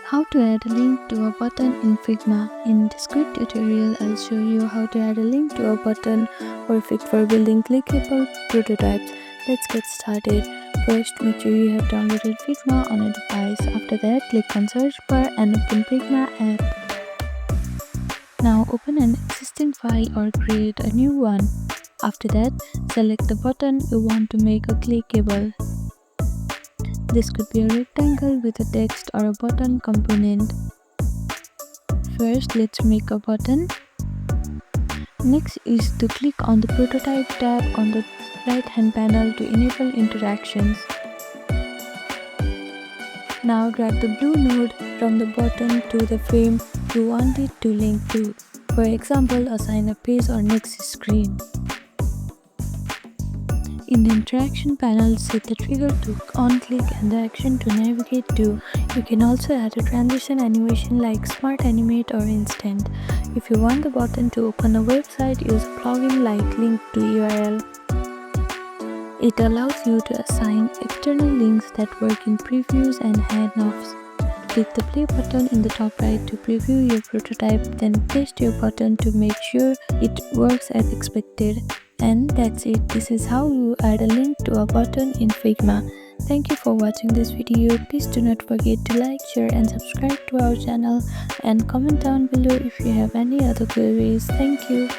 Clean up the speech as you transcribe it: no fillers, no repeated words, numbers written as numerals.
How to add a link to a button in Figma. In this quick tutorial, I'll show you how to add a link to a button perfect for building clickable prototypes. Let's get started. First, make sure you have downloaded Figma on a device. After that, click on search bar and open Figma app. Now open an existing file or create a new one. After that, select the button you want to make a clickable. This could be a rectangle with a text or a button component. First, let's make a button. Next is to click on the prototype tab on the right hand panel to enable interactions. Now drag the blue node from the button to the frame you want it to link to. For example, assign a page or next screen. In the interaction panel, set the trigger to on-click and the action to navigate to. You can also add a transition animation like Smart Animate or Instant. If you want the button to open a website, use a plugin like Link to URL. It allows you to assign external links that work in previews and handoffs. Click the play button in the top right to preview your prototype, then test your button to make sure it works as expected. And that's it. This is how you add a link to a button in Figma. Thank you for watching this video. Please do not forget to like, share and subscribe to our channel and comment down below if you have any other queries. Thank you.